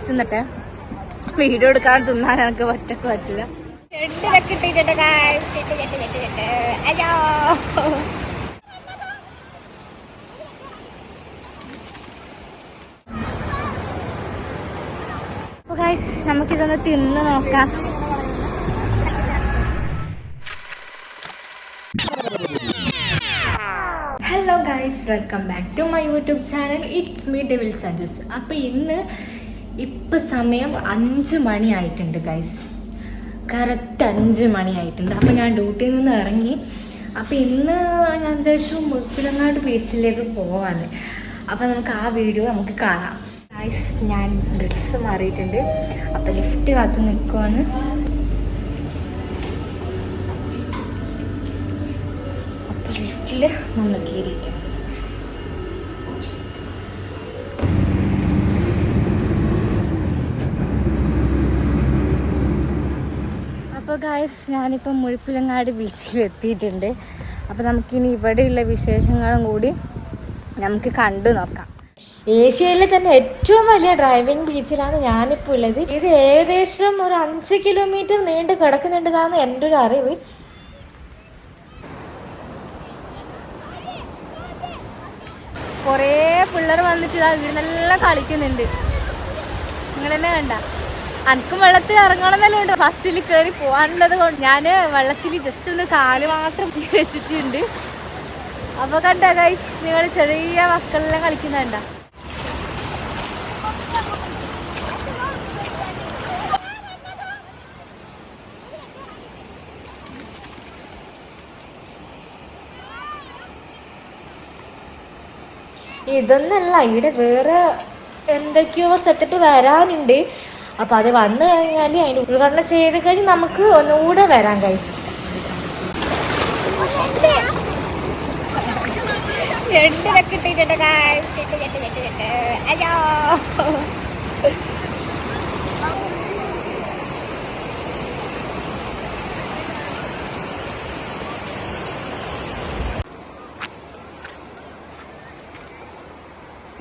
തിന്നട്ടെ. Video എടുക്കാൻ തിന്നാൻ എനിക്ക് ഒറ്റക്ക് പറ്റില്ല. അയ്യോ നമുക്കിതൊന്ന് തിന്ന് നോക്കാം. Hello guys, welcome back to my YouTube channel. It's me Devil Sanju's. അപ്പോൾ ഇപ്പം സമയം 5 മണി ആയിട്ടുണ്ട് ഗൈസ്. കറക്റ്റ് 5 മണി ആയിട്ടുണ്ട്. അപ്പോൾ ഞാൻ ഡ്യൂട്ടിയിൽ നിന്ന് ഇറങ്ങി. അപ്പോൾ ഇന്ന് ഞാൻ വിചാരിച്ചു മുഴപ്പിലങ്ങാട് ബീച്ചിലേക്ക് പോകാൻ. അപ്പോൾ നമുക്ക് ആ വീഡിയോ നമുക്ക് കാണാം. ഗൈസ്, ഞാൻ ഡ്രസ്സ് മാറിയിട്ടുണ്ട്. അപ്പോൾ ലിഫ്റ്റ് കാത്തു നിൽക്കുവാണ്. അപ്പോൾ ലിഫ്റ്റിൽ നമ്മൾ കയറിയിട്ടുണ്ട്. അപ്പോൾ ഗൈസ്, ഞാനിപ്പോൾ മുഴപ്പിലങ്ങാട് ബീച്ചിൽ എത്തിയിട്ടുണ്ട്. അപ്പോൾ നമുക്കിനി ഇവിടെയുള്ള വിശേഷങ്ങളും കൂടി നമുക്ക് കണ്ടു നോക്കാം. ഏഷ്യയിലെ തന്നെ ഏറ്റവും വലിയ ഡ്രൈവിംഗ് ബീച്ചിലാണ് ഞാനിപ്പോൾ ഉള്ളത്. ഇത് ഏകദേശം ഒരു 5 കിലോമീറ്റർ നീണ്ടു കിടക്കുന്നുണ്ടെന്നാണ് എൻ്റെ ഒരു അറിവ്. കുറേ പിള്ളേർ വന്നിട്ട് ഇവിടുന്നെല്ലാം കളിക്കുന്നുണ്ട്. നിങ്ങൾ തന്നെ കണ്ട. എനിക്കും വെള്ളത്തിൽ ഇറങ്ങണമെന്നെല്ലാം ഉണ്ട്. ബസ്സിൽ കയറി പോകാനുള്ളത് കൊണ്ട് ഞാൻ വെള്ളത്തിൽ ജസ്റ്റ് ഒന്ന് കാല് മാത്രം വെച്ചിട്ടുണ്ട്. അപ്പോൾ കണ്ട ഗൈസ്, നിങ്ങൾ ചെറിയ മക്കളെല്ലാം കളിക്കുന്നുണ്ട. ഇതൊന്നല്ല, ഇവിടെ വേറെ എന്തൊക്കെയോ സെറ്റപ്പ് വരാനുണ്ട്. അപ്പൊ അത് വന്നു കഴിഞ്ഞാൽ അതിന് ഉദ്ഘാടനം ചെയ്ത് കഴിഞ്ഞ് നമുക്ക് ഒന്നുകൂടെ വരാൻ കഴിയും. അയ്യോ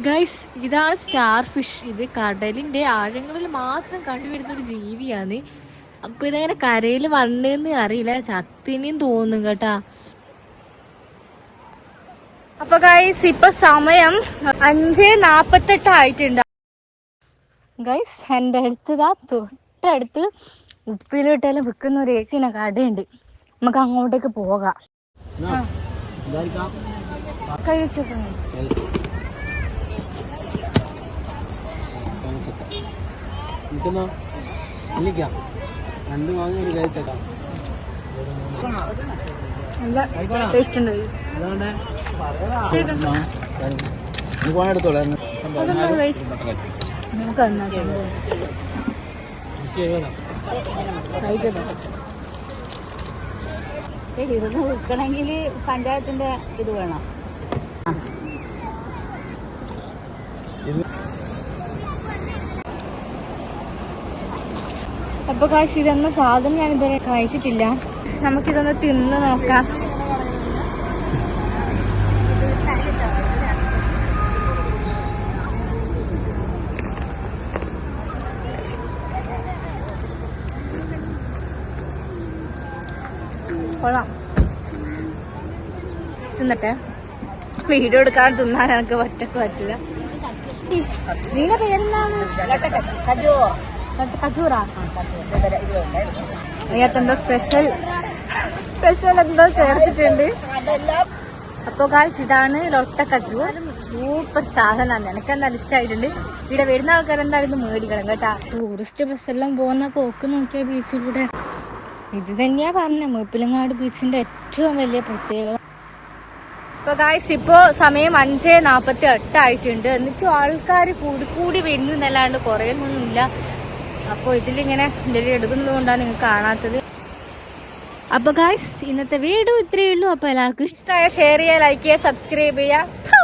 ഗൈസ്, ഇതാണ് സ്റ്റാർ ഫിഷ്. ഇത് കടലിന്റെ ആഴങ്ങളിൽ മാത്രം കണ്ടുവരുന്ന ഒരു ജീവിയാണ്. അപ്പൊ ഇതെങ്ങനെ കരയിൽ വന്നെന്ന് അറിയില്ല, ചത്തിനും തോന്നും കേട്ടാ. അപ്പൊ ഗൈസ്, ഇപ്പൊ സമയം 5:48 ആയിട്ടുണ്ട്. ഗൈസ്, എൻ്റെ അടുത്തതാ തൊട്ടടുത്ത് ഉപ്പിലിട്ടെല്ലാം വിൽക്കുന്ന ഒരു ഏച്ചിനെ കടയുണ്ട്. നമുക്ക് അങ്ങോട്ടേക്ക് പോകാം. കൈ വെച്ചിട്ടുണ്ട്. വിൽക്കണമെങ്കിൽ പഞ്ചായത്തിന്റെ ഇത് വേണം. അപ്പൊ കാശ്, ഇതെന്ന സാധനം ഞാൻ ഇതുവരെ കഴിച്ചിട്ടില്ല. നമുക്കിതൊന്ന് തിന്ന് നോക്കാം. കൊള്ളാം. തിന്നട്ടെ. വീഡിയോ എടുക്കാൻ തിന്നാൻ എനിക്ക് ഒറ്റക്ക് പറ്റില്ല. നിന്റെ പേരെന്താണ്? കജൂറാ? അതിനകത്തെന്തോ സ്പെഷ്യൽ എന്തോ ചേർത്തിട്ടുണ്ട്. അപ്പൊ ഗായ്സ്, ഇതാണ് ലൊട്ട കജൂർ. സൂപ്പർ സാധനമാണ്. എനിക്ക് എന്തായാലും ഇഷ്ടമായിട്ടുണ്ട്. ഇവിടെ വരുന്ന ആൾക്കാർ എന്തായാലും ഇത് മേടിക്കണം കേട്ടാ. ടൂറിസ്റ്റ് ബസ്സെല്ലാം പോകുന്ന പോക്ക് നോക്കിയ ബീച്ചിലൂടെ ഇത് തന്നെയാ പറഞ്ഞ മുഴപ്പിലങ്ങാട് ബീച്ചിന്റെ ഏറ്റവും വലിയ പ്രത്യേകത. അപ്പൊ ഗായ്സ്, ഇപ്പോ സമയം 5:48 ആയിട്ടുണ്ട്. എന്നിട്ടും ആൾക്കാർ കൂടി വരുന്നല്ലാണ്ട് കുറയുന്നൊന്നുമില്ല. അപ്പോൾ ഇതിലിങ്ങനെ എന്തെങ്കിലും എടുക്കുന്നത് കൊണ്ടാണ് നിങ്ങൾ കാണാത്തത്. അപ്പോൾ ഗായ്സ്, ഇന്നത്തെ വീഡിയോ ഇത്രയേ ഉള്ളൂ. അപ്പോൾ എല്ലാവർക്കും ഇഷ്ടമായ ഷെയർ ചെയ്യുക, ലൈക്ക് ചെയ്യുക, സബ്സ്ക്രൈബ് ചെയ്യുക.